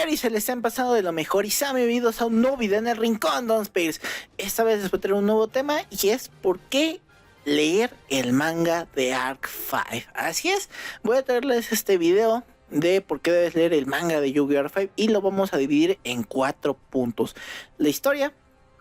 Espero y se les estén pasando de lo mejor y sean bienvenidos a un nuevo video en el Rincón Don Spears. Esta vez les voy a traer un nuevo tema y es por qué leer el manga de Arc 5. Así es, voy a traerles este video de por qué debes leer el manga de Yu-Gi-Oh! Arc 5 y lo vamos a dividir en 4 puntos. La historia,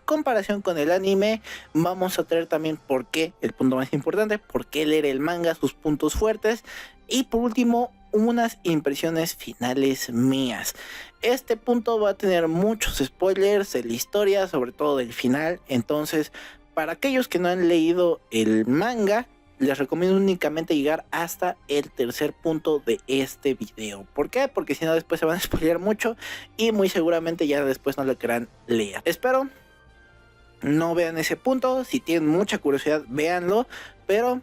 comparación con el anime, vamos a traer también por qué, el punto más importante, por qué leer el manga, sus puntos fuertes y por último unas impresiones finales mías. Este punto va a tener muchos spoilers de la historia, sobre todo del final, entonces para aquellos que no han leído el manga les recomiendo únicamente llegar hasta el tercer punto de este video. ¿Por qué? Porque si no después se van a spoilear mucho y muy seguramente ya después no lo querrán leer. Espero no vean ese punto, si tienen mucha curiosidad véanlo, pero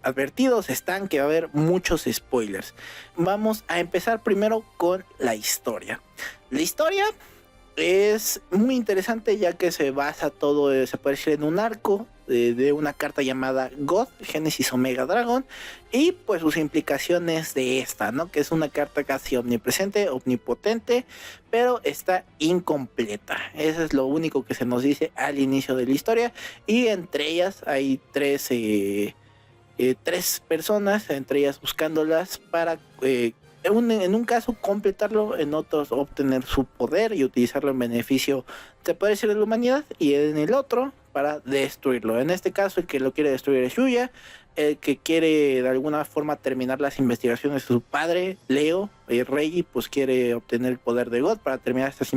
advertidos están que va a haber muchos spoilers. Vamos a empezar primero con la historia. La historia es muy interesante ya que se basa todo, se puede decir, en un arco de una carta llamada God, Génesis Omega Dragon, y pues sus implicaciones de esta, ¿no? Que es una carta casi omnipresente, omnipotente, pero está incompleta. Eso es lo único que se nos dice al inicio de la historia, y entre ellas hay tres personas, entre ellas buscándolas para en un caso completarlo, en otros obtener su poder y utilizarlo en beneficio, se puede decir, de la humanidad, y en el otro para destruirlo. En este caso el que lo quiere destruir es Yuya, el que quiere de alguna forma terminar las investigaciones de su padre, Leo, Reggie, pues quiere obtener el poder de God para terminar estas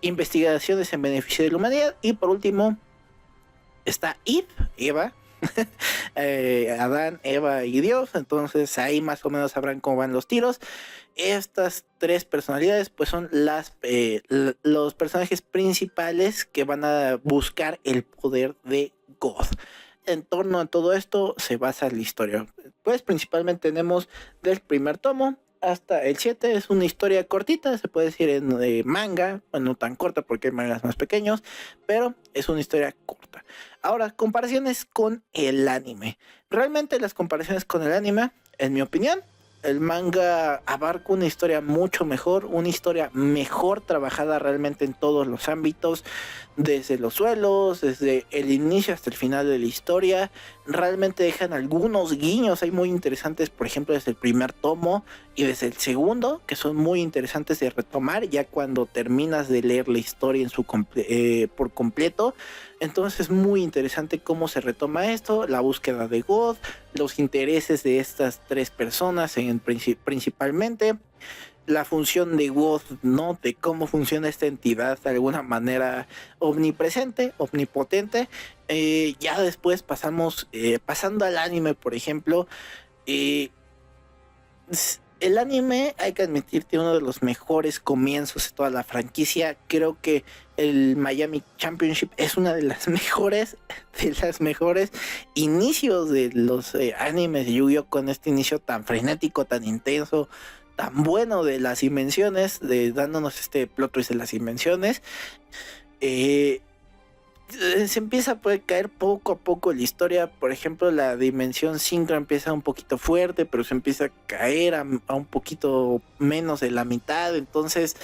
investigaciones en beneficio de la humanidad. Y por último está Eva, Adán, Eva y Dios. Entonces ahí más o menos sabrán cómo van los tiros. Estas tres personalidades pues son los personajes principales que van a buscar el poder de God. En torno a todo esto se basa la historia. Pues principalmente tenemos del primer tomo hasta el 7, es una historia cortita, se puede decir en manga, bueno, no tan corta porque hay mangas más pequeños, pero es una historia corta. Ahora, comparaciones con el anime. Realmente las comparaciones con el anime, en mi opinión, el manga abarca una historia mucho mejor, una historia mejor trabajada realmente en todos los ámbitos, desde los suelos, desde el inicio hasta el final de la historia. Realmente dejan algunos guiños ahí muy interesantes, por ejemplo desde el primer tomo y desde el segundo, que son muy interesantes de retomar ya cuando terminas de leer la historia por completo. Entonces es muy interesante cómo se retoma esto, la búsqueda de God, los intereses de estas tres personas principalmente, la función de God, ¿no? De cómo funciona esta entidad de alguna manera omnipresente, omnipotente. Ya después pasando al anime, por ejemplo, el anime, hay que admitir, tiene uno de los mejores comienzos de toda la franquicia. Creo que el Miami Championship es una de las mejores inicios de los animes de Yu-Gi-Oh! Con este inicio tan frenético, tan intenso, tan bueno de las invenciones, dándonos este plot twist de las invenciones. Se empieza a poder caer poco a poco la historia. Por ejemplo, la dimensión 5 empieza un poquito fuerte, pero se empieza a caer a un poquito menos de la mitad. Entonces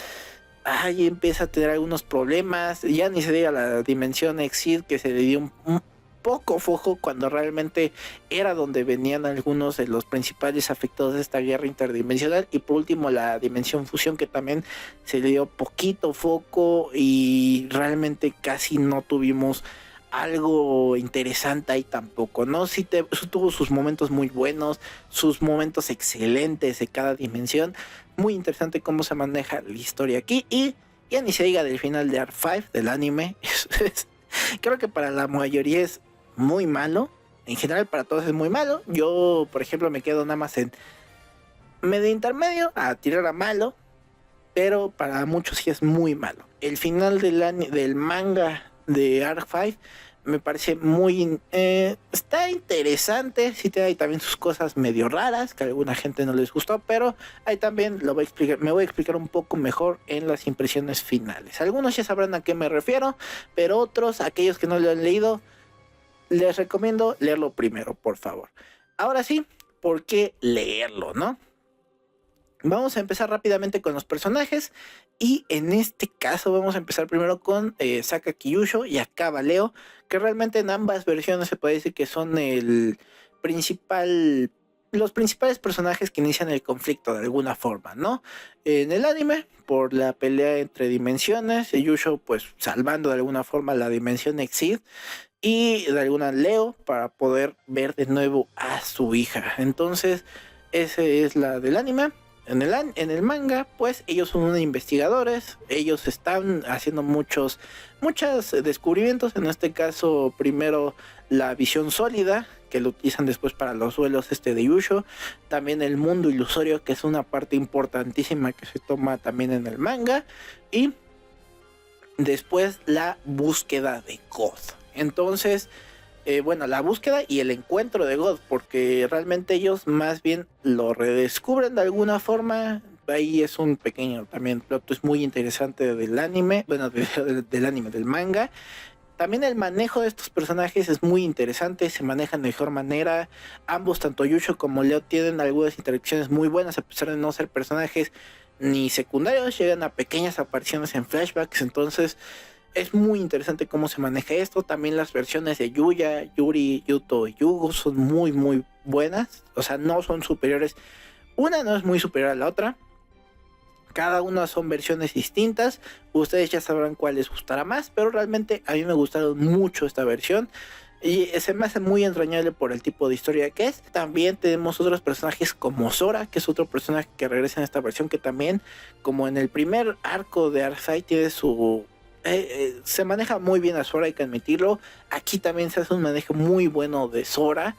ahí empieza a tener algunos problemas. Ya ni se diga la dimensión Exit, que se le dio un poco foco cuando realmente era donde venían algunos de los principales afectados de esta guerra interdimensional. Y por último la dimensión fusión, que también se le dio poquito foco y realmente casi no tuvimos algo interesante ahí tampoco, ¿no? Sí tuvo sus momentos muy buenos, sus momentos excelentes de cada dimensión. Muy interesante cómo se maneja la historia aquí. Y ya ni se diga del final de Arc 5 del anime. Creo que para la mayoría es muy malo. En general para todos es muy malo. Yo, por ejemplo, me quedo nada más en medio intermedio a tirar a malo, pero para muchos sí es muy malo. El final del manga de Arc 5 me parece muy está interesante. Sí tiene ahí también sus cosas medio raras que a alguna gente no les gustó, pero ahí también me voy a explicar un poco mejor en las impresiones finales. Algunos ya sabrán a qué me refiero, pero otros, aquellos que no lo han leído, les recomiendo leerlo primero, por favor. Ahora sí, ¿por qué leerlo, no? Vamos a empezar rápidamente con los personajes y en este caso vamos a empezar primero con Saka Kyusho y Akaba Leo, que realmente en ambas versiones se puede decir que son principal, los principales personajes que inician el conflicto de alguna forma, ¿no? En el anime, por la pelea entre dimensiones, Yusho pues salvando de alguna forma la dimensión Exceed y de alguna Leo para poder ver de nuevo a su hija. Entonces, esa es la del anime. En el manga, pues ellos son unos investigadores, ellos están haciendo muchos descubrimientos, en este caso primero la visión sólida, que lo utilizan después para los duelos de Yusho, también el mundo ilusorio, que es una parte importantísima que se toma también en el manga, y después la búsqueda de God. Entonces, bueno, la búsqueda y el encuentro de God, porque realmente ellos más bien lo redescubren de alguna forma. Ahí es un pequeño también plot twist muy interesante del anime, bueno, del anime, del manga. También el manejo de estos personajes es muy interesante, se manejan de mejor manera. Ambos, tanto Yusho como Leo, tienen algunas interacciones muy buenas, a pesar de no ser personajes ni secundarios, llegan a pequeñas apariciones en flashbacks, entonces es muy interesante cómo se maneja esto. También las versiones de Yuya, Yuri, Yuto y Yugo son muy buenas. O sea, no son superiores. Una no es muy superior a la otra. Cada una son versiones distintas. Ustedes ya sabrán cuál les gustará más. Pero realmente a mí me gustaron mucho esta versión. Y se me hace muy entrañable por el tipo de historia que es. También tenemos otros personajes como Sora, que es otro personaje que regresa en esta versión. Que también, como en el primer arco de Arcsight, tiene su... se maneja muy bien a Sora, hay que admitirlo. Aquí también se hace un manejo muy bueno de Sora,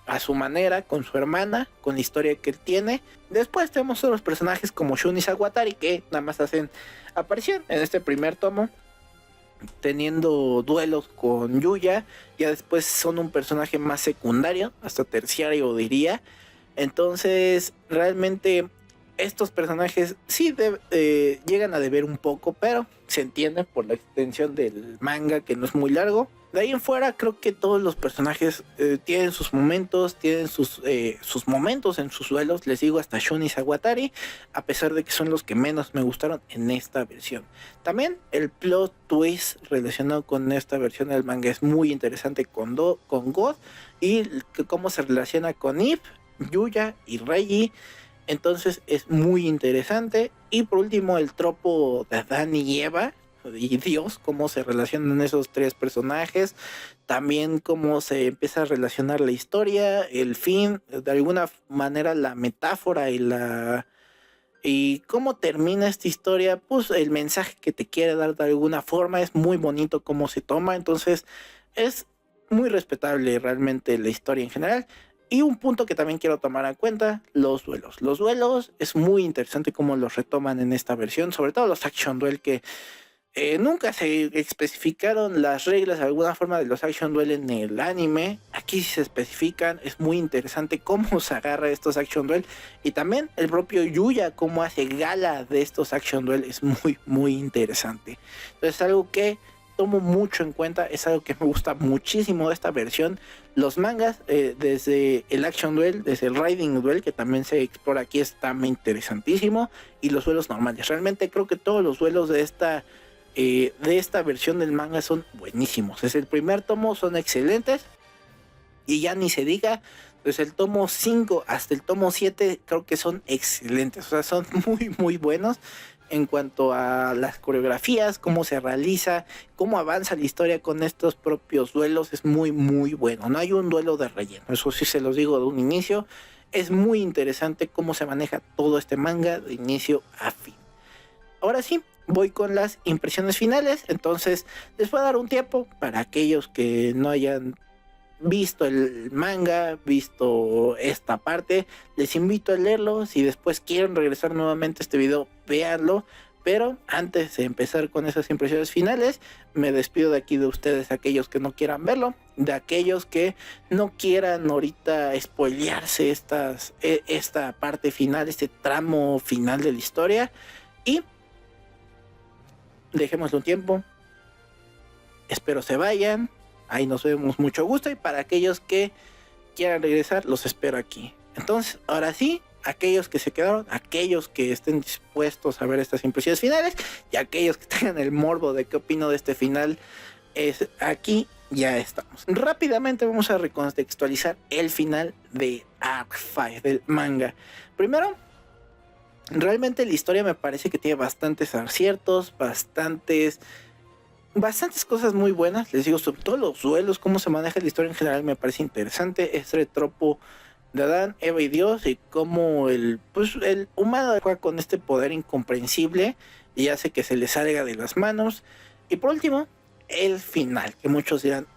a su manera, con su hermana, con la historia que él tiene. Después tenemos otros personajes como Shun y Sawatari, que nada más hacen aparición en este primer tomo, teniendo duelos con Yuya. Ya después son un personaje más secundario, hasta terciario diría. Entonces realmente estos personajes sí llegan a deber un poco, pero se entiende por la extensión del manga, que no es muy largo. De ahí en fuera creo que todos los personajes tienen sus momentos, tienen sus momentos en sus duelos. Les digo, hasta Shun y Sawatari, a pesar de que son los que menos me gustaron en esta versión. También el plot twist relacionado con esta versión del manga es muy interesante con God, y cómo se relaciona con Eve, Yuya y Reiji. Entonces es muy interesante. Y por último, el tropo de Adán y Eva y Dios, cómo se relacionan esos tres personajes. También cómo se empieza a relacionar la historia, el fin, de alguna manera la metáfora y cómo termina esta historia. Pues el mensaje que te quiere dar de alguna forma es muy bonito cómo se toma. Entonces es muy respetable realmente la historia en general. Y un punto que también quiero tomar en cuenta, los duelos. Los duelos es muy interesante cómo los retoman en esta versión, sobre todo los Action Duel, que nunca se especificaron las reglas de alguna forma de los Action Duel en el anime. Aquí sí se especifican, es muy interesante cómo se agarra estos Action Duel. Y también el propio Yuya, cómo hace gala de estos Action Duel, es muy interesante. Entonces algo que tomo mucho en cuenta, es algo que me gusta muchísimo de esta versión. Los mangas, desde el Action Duel, desde el Riding Duel, que también se explora aquí, está muy interesantísimo, y los duelos normales. Realmente creo que todos los duelos de esta versión del manga son buenísimos. Desde el primer tomo son excelentes, y ya ni se diga, desde el tomo 5 hasta el tomo 7 creo que son excelentes. O sea, son muy buenos en cuanto a las coreografías, cómo se realiza, cómo avanza la historia con estos propios duelos. Es muy bueno. No hay un duelo de relleno, eso sí se los digo de un inicio. Es muy interesante cómo se maneja todo este manga de inicio a fin. Ahora sí, voy con las impresiones finales. Entonces les voy a dar un tiempo para aquellos que no hayan visto el manga, visto esta parte, les invito a leerlo. Si después quieren regresar nuevamente a este video, véanlo. Pero antes de empezar con esas impresiones finales, me despido de aquí de ustedes, aquellos que no quieran verlo, de aquellos que no quieran ahorita spoilearse esta parte final, este tramo final de la historia. Y dejémosle un tiempo, espero se vayan. Ahí nos vemos, mucho gusto. Y para aquellos que quieran regresar, los espero aquí. Entonces, ahora sí, aquellos que se quedaron, aquellos que estén dispuestos a ver estas impresiones finales y aquellos que tengan el morbo de qué opino de este final, es aquí ya estamos. Rápidamente vamos a recontextualizar el final de Arc 5 del manga. Primero, realmente la historia me parece que tiene bastantes aciertos, bastantes cosas muy buenas. Les digo, sobre todo los duelos, cómo se maneja la historia en general me parece interesante. Este tropo de Adán, Eva y Dios, y cómo el humano juega con este poder incomprensible y hace que se le salga de las manos. Y por último, el final, que muchos dirán,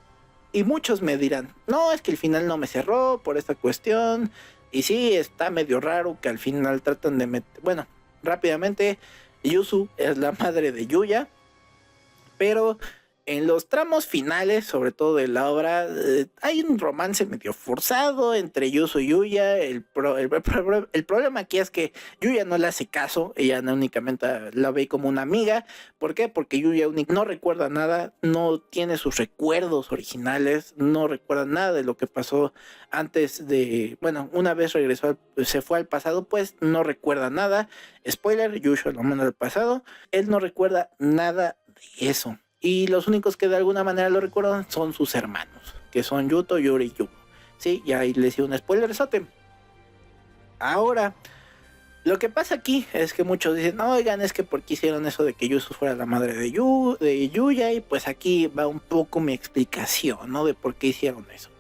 y muchos me dirán, no, es que el final no me cerró por esta cuestión. Y sí, está medio raro que al final tratan de meter... Bueno, rápidamente, Yuzu es la madre de Yuya, pero en los tramos finales, sobre todo de la obra, hay un romance medio forzado entre Yuzu y Yuya. El problema aquí es que Yuya no le hace caso, ella no únicamente la ve como una amiga. ¿Por qué? Porque Yuya no recuerda nada, no tiene sus recuerdos originales, no recuerda nada de lo que pasó antes de... Bueno, una vez regresó, se fue al pasado, pues no recuerda nada. Spoiler, Yuya lo manda al pasado, él no recuerda nada de eso. Y los únicos que de alguna manera lo recuerdan son sus hermanos, que son Yuto, Yuri y Yugo. Sí, ya ahí les hice un spoilerzote. Ahora, lo que pasa aquí es que muchos dicen, no, oigan, es que ¿por qué hicieron eso de que Yuzu fuera la madre de Yuya? Y pues aquí va un poco mi explicación, ¿no? De por qué hicieron eso.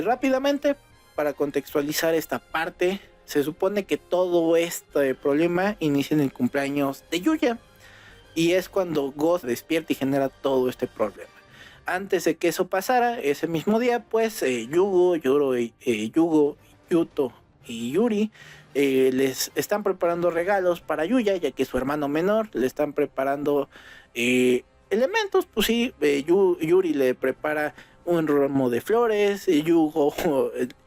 Rápidamente, para contextualizar esta parte, se supone que todo este problema inicia en el cumpleaños de Yuya. Y es cuando God despierta y genera todo este problema. Antes de que eso pasara, ese mismo día, pues Yugo, Yuto y Yuri les están preparando regalos para Yuya, ya que su hermano menor le están preparando elementos. Pues sí, Yuri le prepara un ramo de flores, Yugo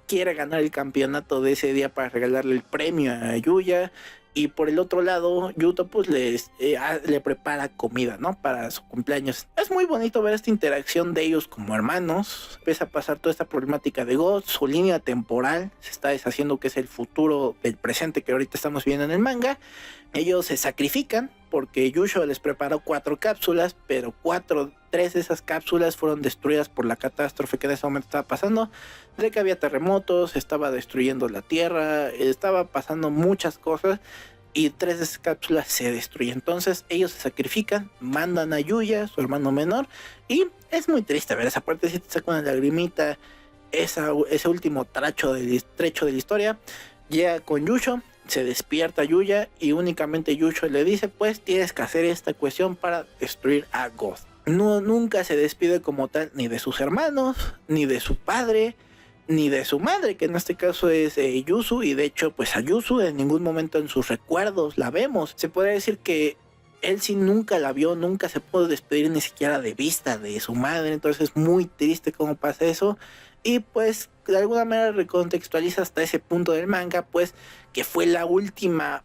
quiere ganar el campeonato de ese día para regalarle el premio a Yuya. Y por el otro lado, Yuto pues le prepara comida, ¿no? Para su cumpleaños. Es muy bonito ver esta interacción de ellos como hermanos. Empieza a pasar toda esta problemática de God. Su línea temporal se está deshaciendo, que es el futuro del presente que ahorita estamos viendo en el manga. Ellos se sacrifican porque Yusho les preparó 4 cápsulas, pero 3 de esas cápsulas fueron destruidas por la catástrofe que en ese momento estaba pasando. De que había terremotos, estaba destruyendo la tierra, estaba pasando muchas cosas y 3 de esas cápsulas se destruyen. Entonces ellos se sacrifican, mandan a Yuya, su hermano menor, y es muy triste ver esa parte. Si te saca una lagrimita, ese último trecho de la historia. Llega con Yusho, se despierta Yuya y únicamente Yusho le dice, pues tienes que hacer esta cuestión para destruir a God. No, nunca se despide como tal ni de sus hermanos, ni de su padre, ni de su madre, que en este caso es Yuzu. Y de hecho pues a Yuzu en ningún momento en sus recuerdos la vemos. Se podría decir que él sí nunca la vio, nunca se pudo despedir ni siquiera de vista de su madre. Entonces es muy triste cómo pasa eso. Y pues de alguna manera recontextualiza hasta ese punto del manga, pues que fue la última,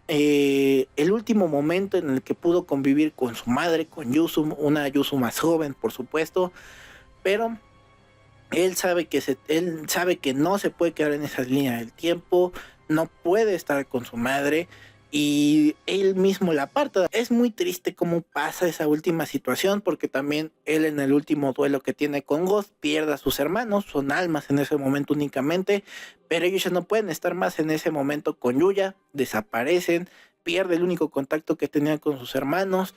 el último momento en el que pudo convivir con su madre, con Yuzu, una Yuzu más joven por supuesto. Pero él sabe que no se puede quedar en esa línea del tiempo, no puede estar con su madre. Y él mismo la aparta. Es muy triste cómo pasa esa última situación, porque también él en el último duelo que tiene con God pierde a sus hermanos, son almas en ese momento únicamente, pero ellos ya no pueden estar más en ese momento con Yuya, desaparecen, pierde el único contacto que tenía con sus hermanos,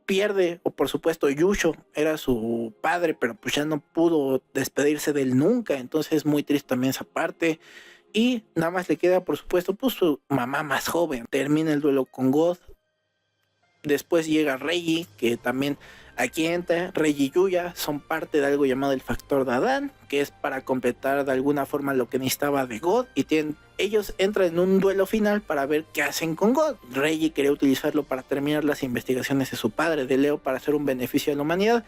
pierde, o por supuesto Yusho era su padre, pero pues ya no pudo despedirse de él nunca. Entonces es muy triste también esa parte. Y nada más le queda, por supuesto, pues su mamá más joven. Termina el duelo con God. Después llega Reiji, que también aquí entra. Reiji y Yuya son parte de algo llamado el factor de Adán, que es para completar de alguna forma lo que necesitaba de God. Y ellos entran en un duelo final para ver qué hacen con God. Reiji quería utilizarlo para terminar las investigaciones de su padre, de Leo, para hacer un beneficio a la humanidad.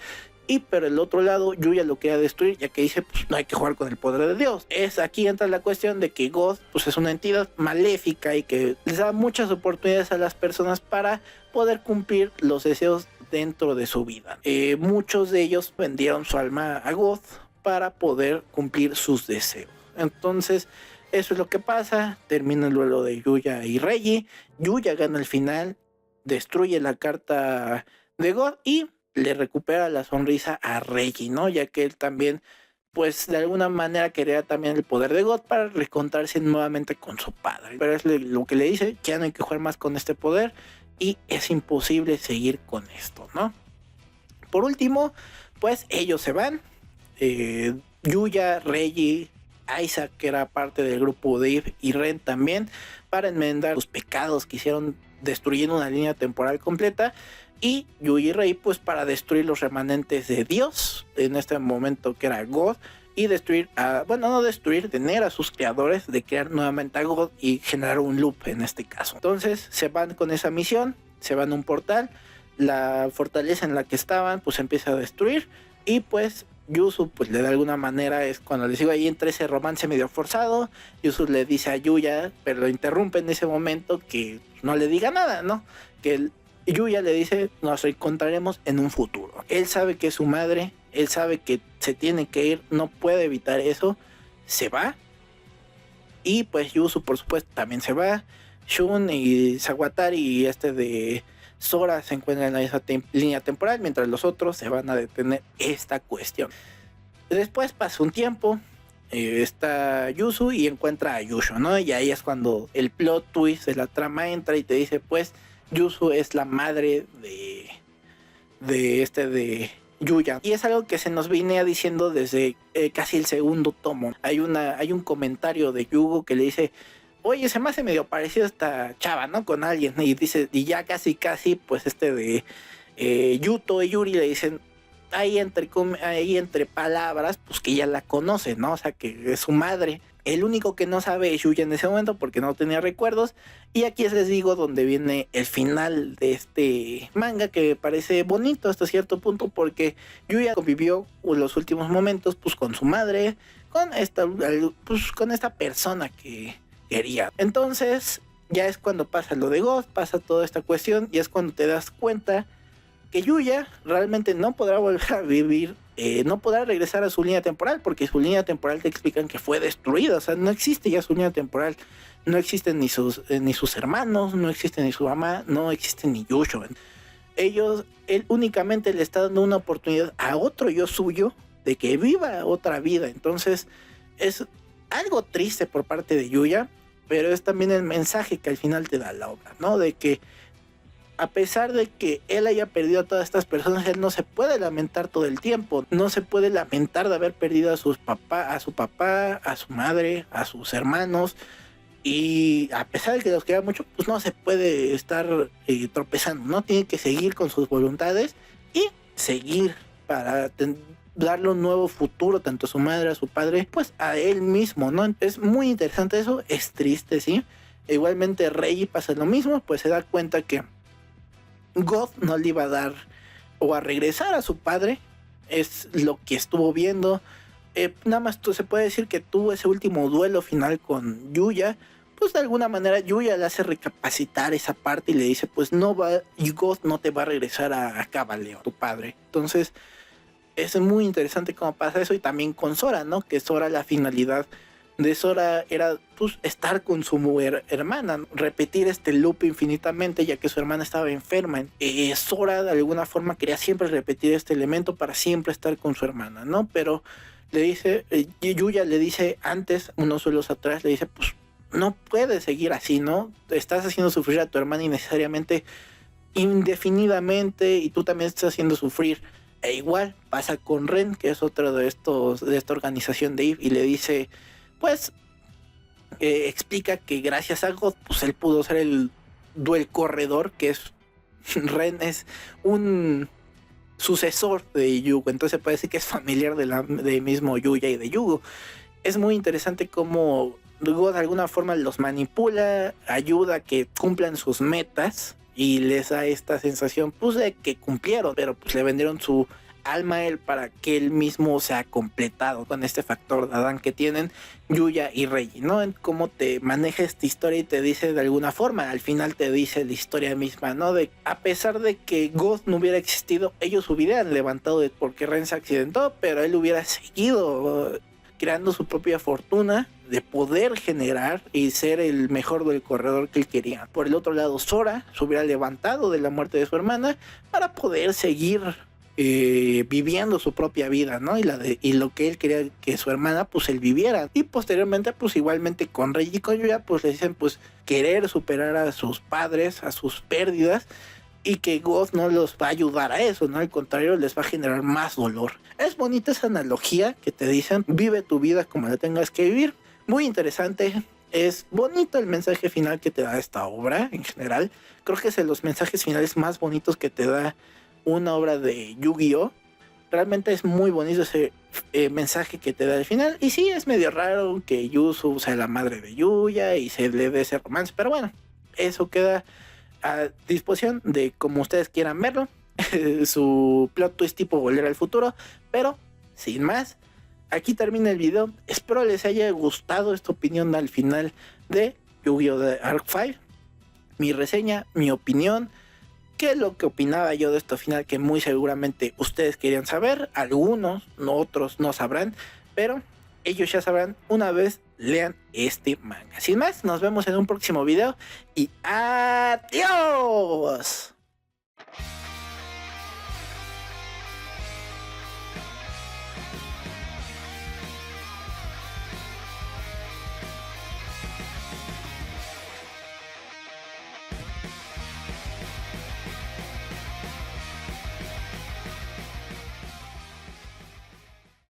Y pero el otro lado, Yuya lo quería destruir, ya que dice, pues no hay que jugar con el poder de Dios. Aquí entra la cuestión de que God pues es una entidad maléfica y que les da muchas oportunidades a las personas para poder cumplir los deseos dentro de su vida. Muchos de ellos vendieron su alma a God para poder cumplir sus deseos. Entonces Eso es lo que pasa, termina el duelo de Yuya y Reggie. Yuya gana el final, destruye la carta de God y le recupera la sonrisa a Reggie, ¿no? Ya que él también, pues de alguna manera quería también el poder de God para reencontrarse nuevamente con su padre. Pero es lo que le dice, ya no hay que jugar más con este poder y es imposible seguir con esto, ¿no? Por último, pues ellos se van. Yuya, Reggie, Isaac, que era parte del grupo de Eve, y Ren también, para enmendar los pecados que hicieron destruyendo una línea temporal completa. Y Yuya y Rei, pues para destruir los remanentes de Dios, en este momento que era God, y destruir no destruir, tener a sus creadores, de crear nuevamente a God y generar un loop en este caso. Entonces se van con esa misión, se van a un portal, la fortaleza en la que estaban pues empieza a destruir, y pues Yuzu pues de alguna manera es cuando les digo, ahí entra ese romance medio forzado. Yuzu le dice a Yuya, pero lo interrumpe en ese momento, que no le diga nada, ¿no? Que Yuya le dice, nos reencontraremos en un futuro. Él sabe que es su madre, él sabe que se tiene que ir, no puede evitar eso, se va. Y pues Yuzu por supuesto también se va. Shun y Sawatari y de Sora se encuentran en esa línea temporal, mientras los otros se van a detener esta cuestión. Después pasa un tiempo, está Yuzu y encuentra a Yusho, ¿no? Y ahí es cuando el plot twist de la trama entra y te dice, pues Yuzu es la madre de Yuya. Y es algo que se nos venía diciendo desde casi el segundo tomo. Hay un comentario de Yugo que le dice, oye, se me hace medio parecido a esta chava, ¿no? Con alguien. Y dice, y ya casi, pues de Yuto y Yuri le dicen, ahí entre palabras, pues que ya la conoce, ¿no? O sea, que es su madre. El único que no sabe es Yuya en ese momento porque no tenía recuerdos. Y aquí les digo donde viene el final de este manga, que me parece bonito hasta cierto punto, porque Yuya convivió los últimos momentos pues con su madre, con esta persona que quería. Entonces ya es cuando pasa lo de Ghost, pasa toda esta cuestión y es cuando te das cuenta que Yuya realmente no podrá volver a vivir, no podrá regresar a su línea temporal, porque su línea temporal te explican que fue destruida. O sea, no existe ya su línea temporal, no existen ni sus hermanos, no existe ni su mamá, no existe ni Yusho. Él únicamente le está dando una oportunidad a otro yo suyo de que viva otra vida. Entonces es algo triste por parte de Yuya, pero es también el mensaje que al final te da la obra, ¿no? De que a pesar de que él haya perdido a todas estas personas, él no se puede lamentar todo el tiempo. No se puede lamentar de haber perdido a su papá, a su madre, a sus hermanos. Y a pesar de que los queda mucho, pues no se puede estar tropezando, ¿no? Tiene que seguir con sus voluntades y seguir para darle un nuevo futuro tanto a su madre, a su padre, pues a él mismo, ¿no? Es muy interesante eso, es triste, ¿sí? Igualmente Reggie pasa lo mismo, pues se da cuenta que God no le iba a dar o a regresar a su padre, es lo que estuvo viendo. Nada más se puede decir que tuvo ese último duelo final con Yuya, pues de alguna manera Yuya le hace recapacitar esa parte y le dice, pues no va, y God no te va a regresar a Cabaleo, tu padre. Entonces es muy interesante cómo pasa eso, y también con Sora, ¿no? Que Sora, la finalidad de Sora era pues estar con su hermana, repetir este loop infinitamente, ya que su hermana estaba enferma. Sora de alguna forma quería siempre repetir este elemento para siempre estar con su hermana, ¿no? Pero le dice, Yuya le dice antes, unos suelos atrás, le dice, pues no puedes seguir así, ¿no? Estás haciendo sufrir a tu hermana innecesariamente, indefinidamente, y tú también estás haciendo sufrir. E igual pasa con Ren, que es otro de esta organización de Eve, y le dice, pues explica que gracias a God, pues él pudo ser el duel corredor, que es Ren es un sucesor de Yugo, entonces puede decir que es familiar de mismo Yuya y de Yugo. Es muy interesante cómo God de alguna forma los manipula, ayuda a que cumplan sus metas y les da esta sensación pues de que cumplieron, pero pues le vendieron su alma a él para que él mismo sea completado con este factor de Adán que tienen Yuya y Reggie, ¿no? En cómo te maneja esta historia y te dice de alguna forma, al final te dice la historia misma, ¿no? De a pesar de que God no hubiera existido, ellos hubieran levantado porque Ren se accidentó, pero él hubiera seguido creando su propia fortuna, de poder generar y ser el mejor del corredor que él quería. Por el otro lado, Sora se hubiera levantado de la muerte de su hermana para poder seguir viviendo su propia vida, ¿no? Y lo que él quería que su hermana, pues él viviera. Y posteriormente, pues igualmente con Rey y con Yuya, pues le dicen, pues querer superar a sus padres, a sus pérdidas, y que God no los va a ayudar a eso, ¿no? Al contrario, les va a generar más dolor. Es bonita esa analogía que te dicen, vive tu vida como la tengas que vivir. Muy interesante. Es bonito el mensaje final que te da esta obra en general. Creo que es de los mensajes finales más bonitos que te da una obra de Yu-Gi-Oh! Realmente es muy bonito ese mensaje que te da al final. Y sí, es medio raro que Yuzu sea la madre de Yuya y se le dé ese romance. Pero bueno, eso queda a disposición de como ustedes quieran verlo. Su plot twist tipo Volver al Futuro. Pero, sin más, aquí termina el video. Espero les haya gustado esta opinión al final de Yu-Gi-Oh! De Arc 5. Mi reseña, mi opinión. ¿Qué es lo que opinaba yo de esto final? Que muy seguramente ustedes querían saber. Algunos, otros no sabrán. Pero ellos ya sabrán una vez lean este manga. Sin más, nos vemos en un próximo video. Y adiós.